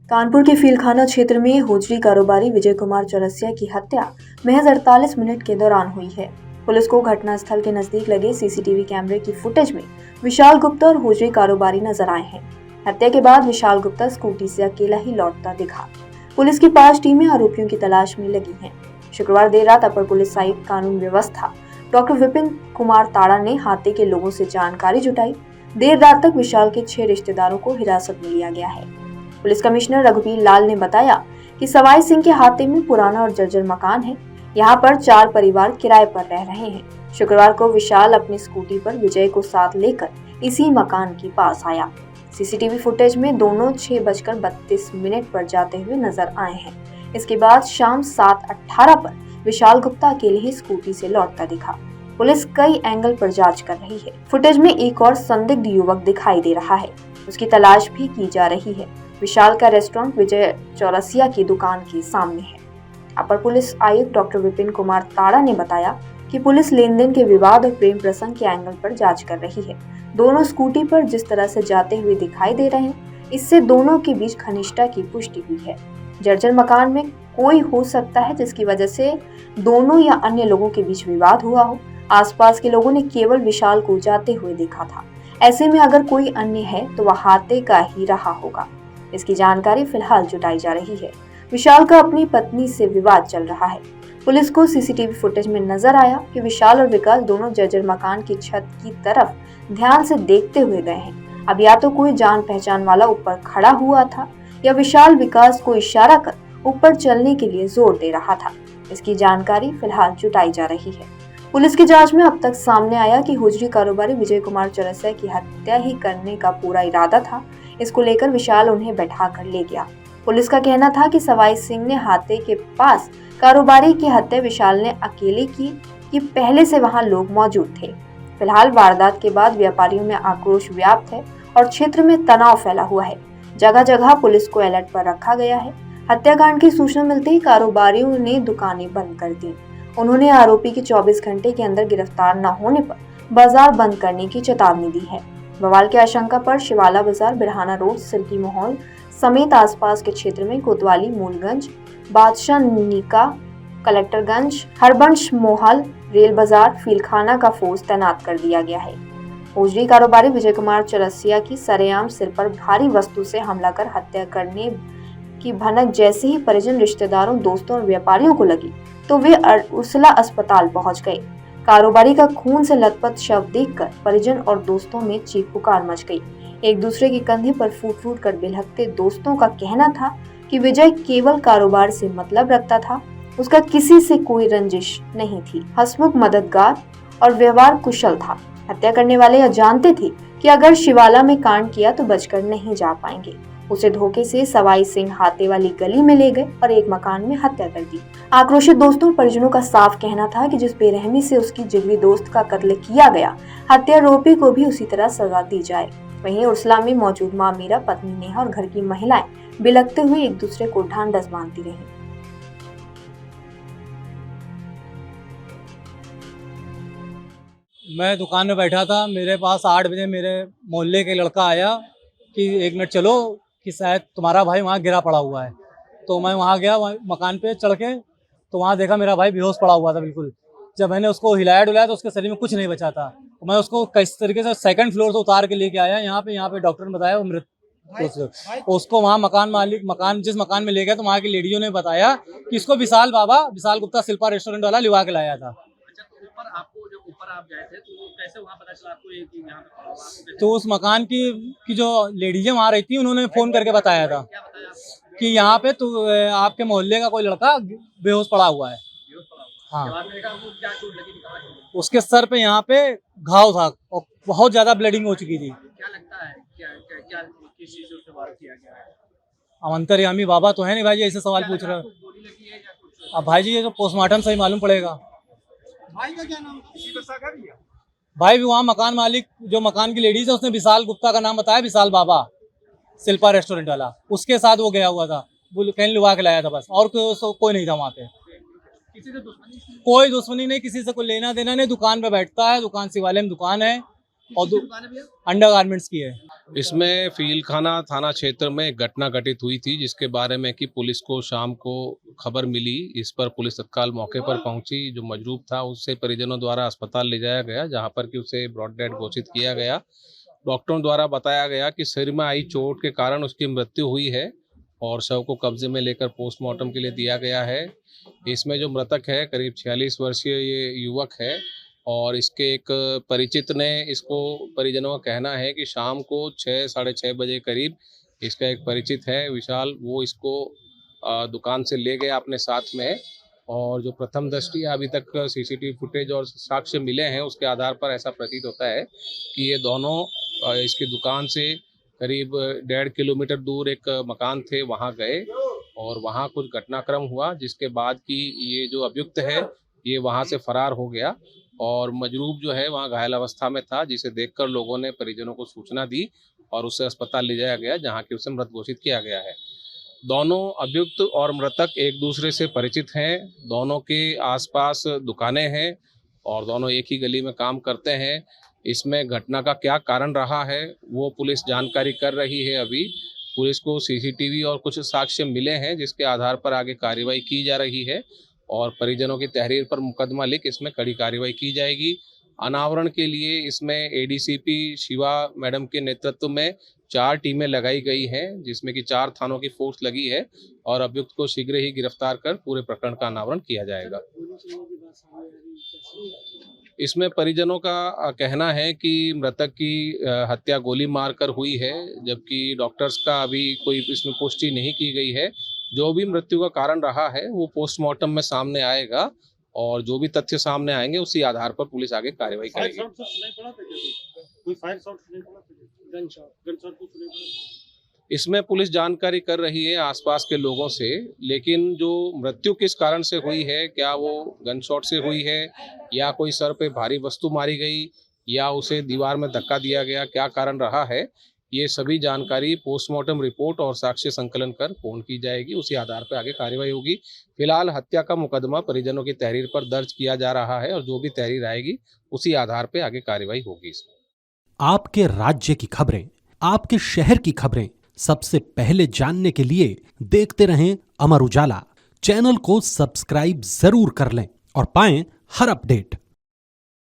कानपुर के फीलखाना क्षेत्र में होजरी कारोबारी विजय कुमार चौरसिया की हत्या महज 48 मिनट के दौरान हुई है। पुलिस को घटनास्थल के नजदीक लगे सीसीटीवी कैमरे की फुटेज में विशाल गुप्ता और होजरी कारोबारी नजर आए हैं। हत्या के बाद विशाल गुप्ता स्कूटी से अकेला ही लौटता दिखा। पुलिस की 5 टीमें आरोपियों की तलाश में लगी हैं। शुक्रवार देर रात अपर पुलिस आयुक्त कानून व्यवस्था डॉक्टर विपिन कुमार ताड़ा ने हाते के लोगों से जानकारी जुटाई। देर रात तक विशाल के 6 रिश्तेदारों को हिरासत में लिया गया है। पुलिस कमिश्नर रघुवीर लाल ने बताया कि सवाई सिंह के हाते में पुराना और जर्जर मकान है। यहाँ पर 4 परिवार किराए पर रह रहे हैं। शुक्रवार को विशाल अपनी स्कूटी पर विजय को साथ लेकर इसी मकान के पास आया। सीसीटीवी फुटेज में दोनों 6:32 पर जाते हुए नजर आए हैं। इसके बाद शाम 7:18 पर विशाल गुप्ता अकेले ही स्कूटी से लौटता दिखा। पुलिस कई एंगल पर जांच कर रही है। फुटेज में एक और संदिग्ध युवक दिखाई दे रहा है, उसकी तलाश भी की जा रही है। विशाल का रेस्टोरेंट विजय चौरसिया की दुकान के सामने है। अपर पुलिस आयुक्त डॉक्टर विपिन कुमार ताड़ा ने बताया कि पुलिस लेन देन के विवाद और प्रेम प्रसंग के एंगल पर जांच कर रही है। दोनों स्कूटी पर जिस तरह से जाते हुए दिखाई दे रहे हैं, इससे दोनों के बीच घनिष्ठता की पुष्टि हुई है। जर्जर मकान में कोई हो सकता है जिसकी वजह से दोनों या अन्य लोगों के बीच विवाद हुआ हो। आसपास के लोगों ने केवल विशाल को जाते हुए देखा था। ऐसे में अगर कोई अन्य है तो वह हाथे का ही रहा होगा। इसकी जानकारी फिलहाल जुटाई जा रही है। विशाल का अपनी पत्नी से विवाद चल रहा है। पुलिस को सीसीटीवी फुटेज में नजर आया कि विशाल और विकास दोनों जर्जर मकान की छत की तरफ ध्यान से देखते हुए गए हैं। अब या तो कोई जान पहचान वाला ऊपर खड़ा हुआ था या विशाल विकास को इशारा कर ऊपर चलने के लिए जोर दे रहा था। इसकी जानकारी फिलहाल जुटाई जा रही है। पुलिस की जांच में अब तक सामने आया कि होजरी कारोबारी विजय कुमार चौरसिया की हत्या ही करने का पूरा इरादा था। इसको लेकर विशाल उन्हें बैठा कर ले गया। पुलिस का कहना था कि सवाई सिंह ने हाथे के पास कारोबारी की हत्या विशाल ने अकेले की कि पहले से वहां लोग मौजूद थे। फिलहाल वारदात के बाद व्यापारियों में आक्रोश व्याप्त है और क्षेत्र में तनाव फैला हुआ है। जगह जगह पुलिस को अलर्ट पर रखा गया है। हत्याकांड की सूचना मिलते ही कारोबारियों ने दुकानें बंद कर दी। उन्होंने आरोपी की 24 घंटे के अंदर गिरफ्तार न होने पर बाजार बंद करने की चेतावनी दी है। बवाल की आशंका पर शिवाला बाजार, बिरहाना रोड, सिल्की माहौल समेत आसपास के क्षेत्र में कोतवाली, मूलगंज, बादशाह नीका, कलेक्टरगंज, हरबंश मोहल, रेल बाजार, फीलखाना का फोर्स तैनात कर दिया गया है। होजरी कारोबारी विजय कुमार चौरसिया की सरेआम सिर पर भारी वस्तु से हमला कर हत्या करने की भनक जैसे ही परिजन, रिश्तेदारों, दोस्तों और व्यापारियों को लगी तो वे उर्सला अस्पताल पहुंच गए। कारोबारी का खून से लथपथ शव देखकर परिजन और दोस्तों में चीख पुकार मच गई। एक दूसरे के कंधे पर फूट फूट कर बिलखते दोस्तों का कहना था कि विजय केवल कारोबार से मतलब रखता था, उसका किसी से कोई रंजिश नहीं थी। हंसमुख, मददगार और व्यवहार कुशल था। हत्या करने वाले यह जानते थे कि अगर शिवाला में कांड किया तो बचकर नहीं जा पाएंगे। उसे धोखे से सवाई सिंह हाथे वाली गली में ले गए और एक मकान में हत्या कर दी। आक्रोशित दोस्तों और परिजनों का साफ कहना था कि जिस बेरहमी से उसकी जिगरी दोस्त का कत्ल किया गया, हत्यारोपी को भी उसी तरह सजा दी जाए। वहीं उर्सला में मौजूद मां मीरा, पत्नी नेहा और घर की महिलाएं बिलखते हुए एक दूसरे को ढांढस बांधती रहीं। मैं दुकान में बैठा था, मेरे पास 8 बजे मेरे मोहल्ले के लड़का आया कि 1 मिनट चलो कि शायद तुम्हारा भाई वहाँ गिरा पड़ा हुआ है। तो मैं वहाँ गया, वहाँ मकान पे चढ़ के तो वहाँ देखा मेरा भाई बेहोश पड़ा हुआ था बिल्कुल। जब मैंने उसको हिलाया डुलाया तो उसके शरीर में कुछ नहीं बचा था। मैं उसको किस तरीके से 2nd फ्लोर से उतार के लेके आया यहाँ पे डॉक्टर ने बताया वो मृत। उसको वहाँ मकान जिस मकान में ले गया तो वहाँ की लेडियों ने बताया कि इसको विशाल गुप्ता शिल्पा रेस्टोरेंट वाला लिवा के लाया था। ऊपर आप गए थे तो कैसे वहाँ पता चला आपको ये कि यहाँ पे पड़ा हुआ? तो उस मकान की जो लेडीजें वहाँ रहती उन्होंने फोन करके बताया था कि यहाँ पे तो आपके मोहल्ले का कोई लड़का बेहोश पड़ा हुआ है। हाँ, उसके सर पे यहाँ पे घाव था और बहुत ज्यादा ब्लीडिंग हो चुकी थी। क्या लगता है क्या किस चीज से वार किया गया है? अब अंतर्यामी बाबा तो है नहीं भाई, ऐसे सवाल पूछ रहे हो। अब भाई जी ये तो पोस्टमार्टम से ही मालूम पड़ेगा। भाई का क्या नाम था? भाई भी वहाँ मकान मालिक जो मकान की लेडीज है उसने विशाल गुप्ता का नाम बताया, विशाल बाबा शिल्पा रेस्टोरेंट वाला, उसके साथ वो गया हुआ था, कहीं लुवा के लाया था बस, और कोई नहीं था वहाँ पे। कोई दुश्मनी नहीं, किसी से कोई लेना देना नहीं। दुकान पे बैठता है, दुकान शिवालय में दुकान है, और किसकी दुकान है भैया? अंडर गारमेंट्स की है। इसमें फीलखाना थाना क्षेत्र में एक घटना घटित हुई थी, जिसके बारे में कि पुलिस को शाम को खबर मिली। इस पर पुलिस तत्काल मौके पर पहुंची। जो मजरूब था उससे परिजनों द्वारा अस्पताल ले जाया गया, जहां पर कि उसे ब्रॉड डेड घोषित किया गया। डॉक्टरों द्वारा बताया गया कि सिर में आई चोट के कारण उसकी मृत्यु हुई है और शव को कब्जे में लेकर पोस्टमार्टम के लिए दिया गया है। इसमें जो मृतक है करीब 46 वर्षीय ये युवक है और इसके एक परिचित ने इसको, परिजनों का कहना है कि शाम को 6 साढ़े 6 बजे करीब इसका एक परिचित है विशाल, वो इसको दुकान से ले गया अपने साथ में। और जो प्रथम दृष्टि अभी तक सीसीटीवी फुटेज और साक्ष्य मिले हैं उसके आधार पर ऐसा प्रतीत होता है कि ये दोनों इसकी दुकान से करीब 1.5 किलोमीटर दूर एक मकान थे, वहाँ गए और वहाँ कुछ घटनाक्रम हुआ, जिसके बाद कि ये जो अभियुक्त है ये वहाँ से फरार हो गया और मजरूब जो है वहाँ घायल अवस्था में था, जिसे देखकर लोगों ने परिजनों को सूचना दी और उसे अस्पताल ले जाया गया, जहाँ कि उसे मृत घोषित किया गया है। दोनों अभियुक्त और मृतक एक दूसरे से परिचित हैं, दोनों के आसपास दुकानें हैं और दोनों एक ही गली में काम करते हैं। इसमें घटना का क्या कारण रहा है वो पुलिस जानकारी कर रही है। अभी पुलिस को सीसीटीवी और कुछ साक्ष्य मिले हैं, जिसके आधार पर आगे कार्रवाई की जा रही है और परिजनों की तहरीर पर मुकदमा लिख इसमें कड़ी कार्रवाई की जाएगी। अनावरण के लिए इसमें एडीसीपी शिवा मैडम के नेतृत्व में 4 टीमें लगाई गई हैं, जिसमें कि 4 थानों की फोर्स लगी है और अभियुक्त को शीघ्र ही गिरफ्तार कर पूरे प्रकरण का अनावरण किया जाएगा। इसमें परिजनों का कहना है कि मृतक की हत्या गोली मारकर हुई है, जबकि डॉक्टर्स का अभी कोई इसमें पुष्टि नहीं की गई है। जो भी मृत्यु का कारण रहा है वो पोस्टमार्टम में सामने आएगा और जो भी तथ्य सामने आएंगे उसी आधार पर पुलिस आगे कार्रवाई करेगी। इसमें पुलिस जानकारी कर रही है आसपास के लोगों से, लेकिन जो मृत्यु किस कारण से हुई है, क्या वो गन शॉट से हुई है या कोई सर पे भारी वस्तु मारी गई या उसे दीवार में धक्का दिया गया, क्या कारण रहा है, ये सभी जानकारी पोस्टमार्टम रिपोर्ट और साक्ष्य संकलन कर पूर्ण की जाएगी। उसी आधार पर आगे कार्रवाई होगी। फिलहाल हत्या का मुकदमा परिजनों की तहरीर पर दर्ज किया जा रहा है और जो भी तहरीर आएगी उसी आधार पर आगे कार्रवाई होगी। आपके राज्य की खबरें, आपके शहर की खबरें सबसे पहले जानने के लिए देखते रहें अमर उजाला। चैनल को सब्सक्राइब जरूर कर लें और पाएं हर अपडेट।